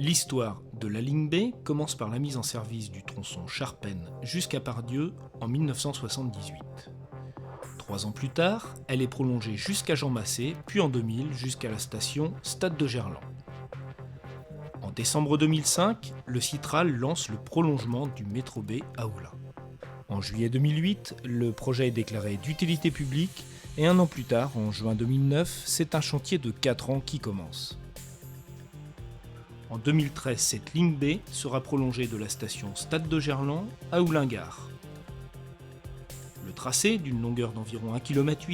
L'histoire de la ligne B commence par la mise en service du tronçon Charpennes jusqu'à Pardieu en 1978. 3 ans plus tard, elle est prolongée jusqu'à Jean Massé, puis en 2000 jusqu'à la station Stade de Gerland. En décembre 2005, le Citral lance le prolongement du métro B à Oulin. En juillet 2008, le projet est déclaré d'utilité publique et 1 an plus tard, en juin 2009, c'est un chantier de 4 ans qui commence. En 2013, cette ligne B sera prolongée de la station Stade de Gerland à Oulin-Gare. Le tracé, d'une longueur d'environ 1,8 km,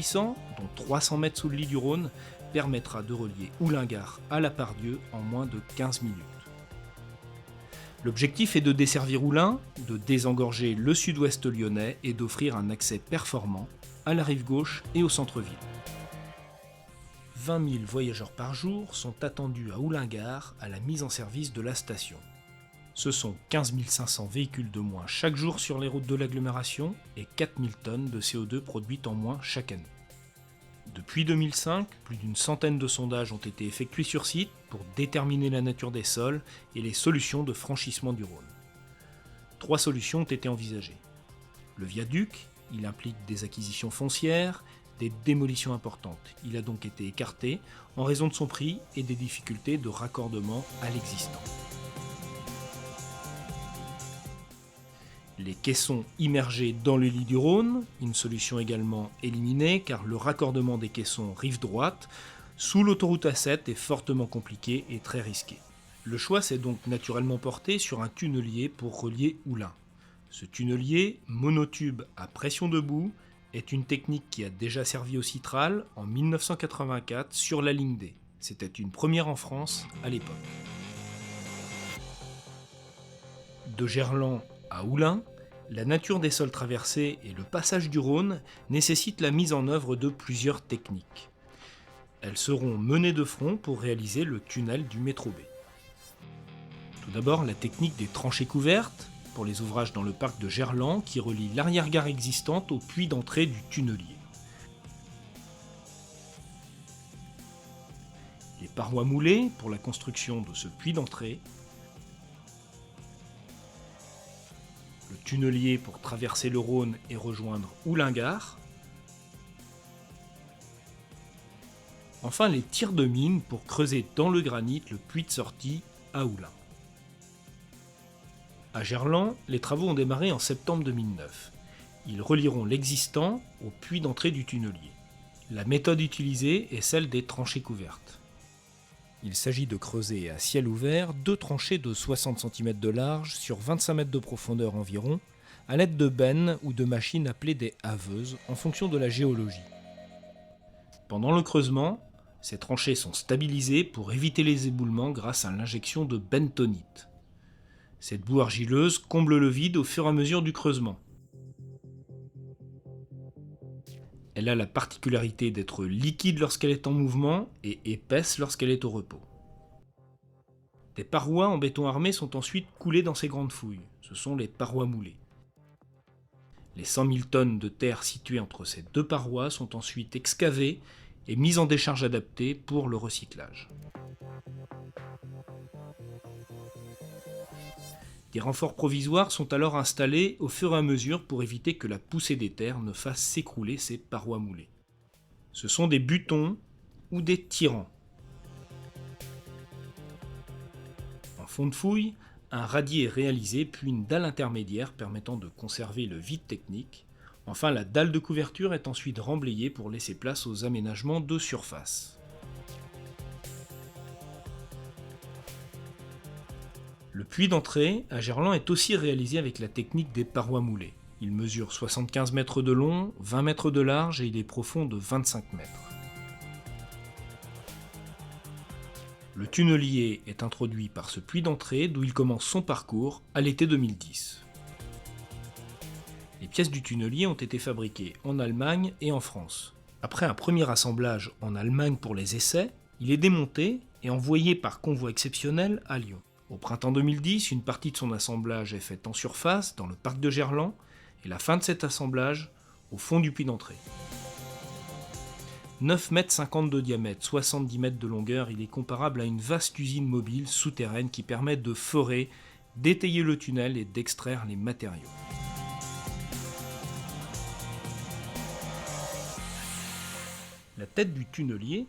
dont 300 mètres sous le lit du Rhône, permettra de relier Oulin-Gare à la Pardieu en moins de 15 minutes. L'objectif est de desservir Oulin, de désengorger le sud-ouest lyonnais et d'offrir un accès performant à la rive gauche et au centre-ville. 20 000 voyageurs par jour sont attendus à Oulin-Gare à la mise en service de la station. Ce sont 15 500 véhicules de moins chaque jour sur les routes de l'agglomération et 4 000 tonnes de CO2 produites en moins chaque année. Depuis 2005, plus d'une centaine de sondages ont été effectués sur site pour déterminer la nature des sols et les solutions de franchissement du Rhône. 3 solutions ont été envisagées. Le viaduc, il implique des acquisitions foncières, des démolitions importantes. Il a donc été écarté en raison de son prix et des difficultés de raccordement à l'existant. Les caissons immergés dans le lit du Rhône, une solution également éliminée car le raccordement des caissons rive droite sous l'autoroute A7 est fortement compliqué et très risqué. Le choix s'est donc naturellement porté sur un tunnelier pour relier Oulin. Ce tunnelier, monotube à pression debout, est une technique qui a déjà servi au Citral en 1984 sur la ligne D. C'était une première en France à l'époque. De Gerland à Oulin, la nature des sols traversés et le passage du Rhône nécessitent la mise en œuvre de plusieurs techniques. Elles seront menées de front pour réaliser le tunnel du métro B. Tout d'abord, la technique des tranchées couvertes, pour les ouvrages dans le parc de Gerland qui relie l'arrière-gare existante au puits d'entrée du tunnelier. Les parois moulées pour la construction de ce puits d'entrée. Le tunnelier pour traverser le Rhône et rejoindre Oulin-Gare. Enfin, les tirs de mine pour creuser dans le granit le puits de sortie à Oulin. À Gerland, les travaux ont démarré en septembre 2009. Ils relieront l'existant au puits d'entrée du tunnelier. La méthode utilisée est celle des tranchées couvertes. Il s'agit de creuser à ciel ouvert 2 tranchées de 60 cm de large sur 25 mètres de profondeur environ, à l'aide de bennes ou de machines appelées des haveuses en fonction de la géologie. Pendant le creusement, ces tranchées sont stabilisées pour éviter les éboulements grâce à l'injection de bentonite. Cette boue argileuse comble le vide au fur et à mesure du creusement. Elle a la particularité d'être liquide lorsqu'elle est en mouvement et épaisse lorsqu'elle est au repos. Des parois en béton armé sont ensuite coulées dans ces grandes fouilles. Ce sont les parois moulées. Les 100 000 tonnes de terre situées entre ces 2 parois sont ensuite excavées et mises en décharge adaptée pour le recyclage. Des renforts provisoires sont alors installés au fur et à mesure pour éviter que la poussée des terres ne fasse s'écrouler ces parois moulées. Ce sont des butons ou des tirants. En fond de fouille, un radier est réalisé puis une dalle intermédiaire permettant de conserver le vide technique. Enfin, la dalle de couverture est ensuite remblayée pour laisser place aux aménagements de surface. Le puits d'entrée à Gerland est aussi réalisé avec la technique des parois moulées. Il mesure 75 mètres de long, 20 mètres de large et il est profond de 25 mètres. Le tunnelier est introduit par ce puits d'entrée d'où il commence son parcours à l'été 2010. Les pièces du tunnelier ont été fabriquées en Allemagne et en France. Après un premier assemblage en Allemagne pour les essais, il est démonté et envoyé par convoi exceptionnel à Lyon. Au printemps 2010, une partie de son assemblage est faite en surface, dans le parc de Gerland, et la fin de cet assemblage au fond du puits d'entrée. 9,50 m de diamètre, 70 mètres de longueur, il est comparable à une vaste usine mobile souterraine qui permet de forer, d'étayer le tunnel et d'extraire les matériaux. La tête du tunnelier,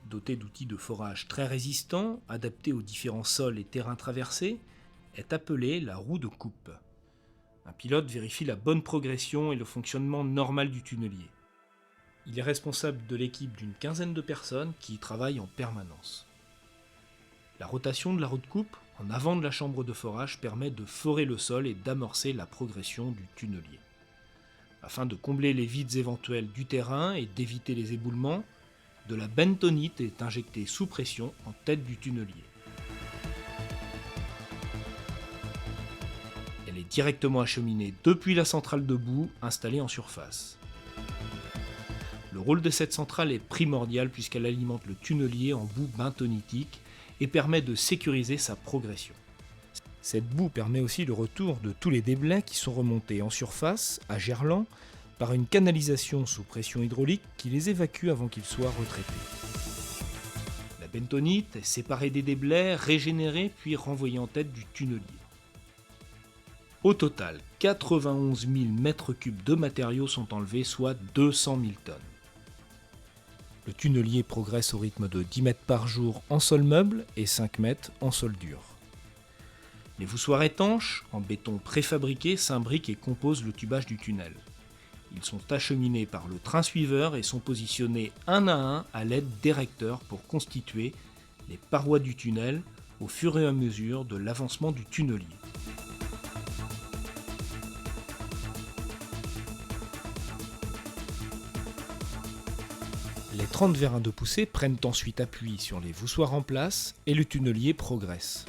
dotée d'outils de forage très résistants, adaptés aux différents sols et terrains traversés, est appelée la roue de coupe. Un pilote vérifie la bonne progression et le fonctionnement normal du tunnelier. Il est responsable de l'équipe d'une quinzaine de personnes qui y travaillent en permanence. La rotation de la roue de coupe en avant de la chambre de forage permet de forer le sol et d'amorcer la progression du tunnelier. Afin de combler les vides éventuels du terrain et d'éviter les éboulements, de la bentonite est injectée sous pression en tête du tunnelier. Elle est directement acheminée depuis la centrale de boue installée en surface. Le rôle de cette centrale est primordial puisqu'elle alimente le tunnelier en boue bentonitique et permet de sécuriser sa progression. Cette boue permet aussi le retour de tous les déblais qui sont remontés en surface, à Gerland, par une canalisation sous pression hydraulique qui les évacue avant qu'ils soient retraités. La bentonite est séparée des déblais, régénérée puis renvoyée en tête du tunnelier. Au total, 91 000 m3 de matériaux sont enlevés, soit 200 000 tonnes. Le tunnelier progresse au rythme de 10 mètres par jour en sol meuble et 5 mètres en sol dur. Les voussoirs étanches, en béton préfabriqué, s'imbriquent et composent le tubage du tunnel. Ils sont acheminés par le train suiveur et sont positionnés un à un à l'aide d'érecteurs pour constituer les parois du tunnel au fur et à mesure de l'avancement du tunnelier. Les 30 vérins de poussée prennent ensuite appui sur les voussoirs en place et le tunnelier progresse.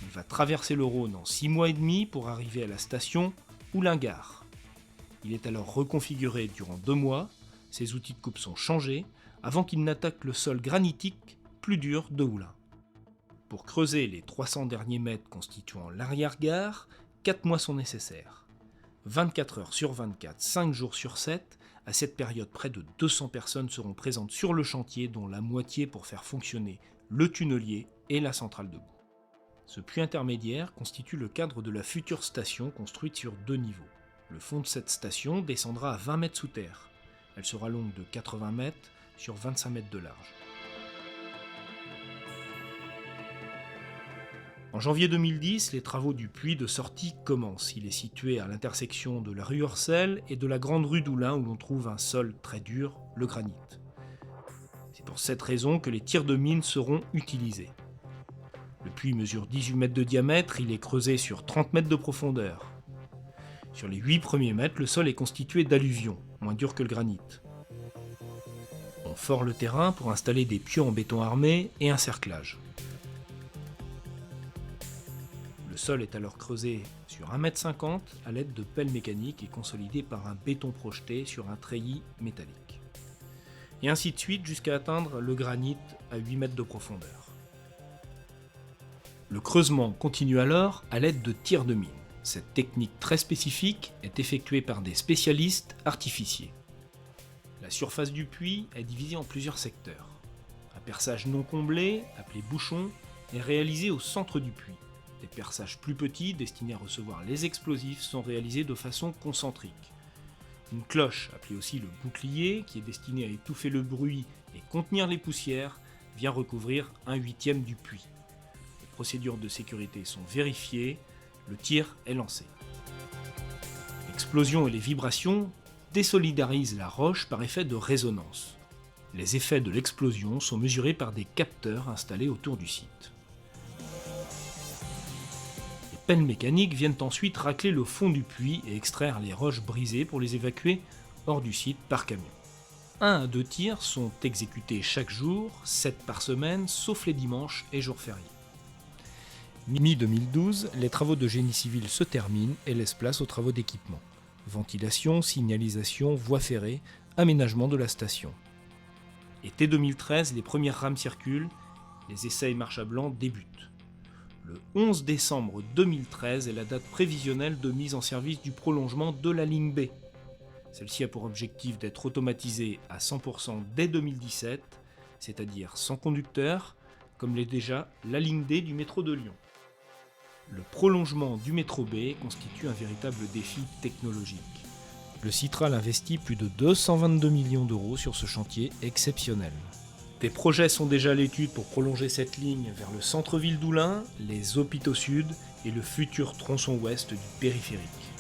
Il va traverser le Rhône en 6 mois et demi pour arriver à la station Houlingard. Il est alors reconfiguré durant 2 mois, ses outils de coupe sont changés avant qu'il n'attaque le sol granitique plus dur de Houlin. Pour creuser les 300 derniers mètres constituant l'arrière-gare, 4 mois sont nécessaires. 24 heures sur 24, 5 jours sur 7, à cette période près de 200 personnes seront présentes sur le chantier, dont la moitié pour faire fonctionner le tunnelier et la centrale de boue. Ce puits intermédiaire constitue le cadre de la future station construite sur 2 niveaux. Le fond de cette station descendra à 20 mètres sous terre. Elle sera longue de 80 mètres sur 25 mètres de large. En janvier 2010, les travaux du puits de sortie commencent. Il est situé à l'intersection de la rue Orcel et de la grande rue d'Oulin où l'on trouve un sol très dur, le granit. C'est pour cette raison que les tirs de mine seront utilisés. Le puits mesure 18 mètres de diamètre, il est creusé sur 30 mètres de profondeur. Sur les 8 premiers mètres, le sol est constitué d'alluvions, moins dur que le granit. On fore le terrain pour installer des pieux en béton armé et un cerclage. Le sol est alors creusé sur 1,50 m à l'aide de pelles mécaniques et consolidé par un béton projeté sur un treillis métallique. Et ainsi de suite jusqu'à atteindre le granit à 8 mètres de profondeur. Le creusement continue alors à l'aide de tirs de mine. Cette technique très spécifique est effectuée par des spécialistes artificiers. La surface du puits est divisée en plusieurs secteurs. Un perçage non comblé, appelé bouchon, est réalisé au centre du puits. Des perçages plus petits, destinés à recevoir les explosifs, sont réalisés de façon concentrique. Une cloche, appelée aussi le bouclier, qui est destinée à étouffer le bruit et contenir les poussières, vient recouvrir 1/8 du puits. Les procédures de sécurité sont vérifiées, le tir est lancé. L'explosion et les vibrations désolidarisent la roche par effet de résonance. Les effets de l'explosion sont mesurés par des capteurs installés autour du site. Les pelles mécaniques viennent ensuite racler le fond du puits et extraire les roches brisées pour les évacuer hors du site par camion. 1 à 2 tirs sont exécutés chaque jour, 7 par semaine, sauf les dimanches et jours fériés. Mi-2012, les travaux de génie civil se terminent et laissent place aux travaux d'équipement. Ventilation, signalisation, voies ferrées, aménagement de la station. Été 2013, les premières rames circulent, les essais et marches à blanc débutent. Le 11 décembre 2013 est la date prévisionnelle de mise en service du prolongement de la ligne B. Celle-ci a pour objectif d'être automatisée à 100% dès 2017, c'est-à-dire sans conducteur, comme l'est déjà la ligne D du métro de Lyon. Le prolongement du métro B constitue un véritable défi technologique. Le Citral investit plus de 222 millions d'euros sur ce chantier exceptionnel. Des projets sont déjà à l'étude pour prolonger cette ligne vers le centre-ville d'Oulin, les hôpitaux sud et le futur tronçon ouest du périphérique.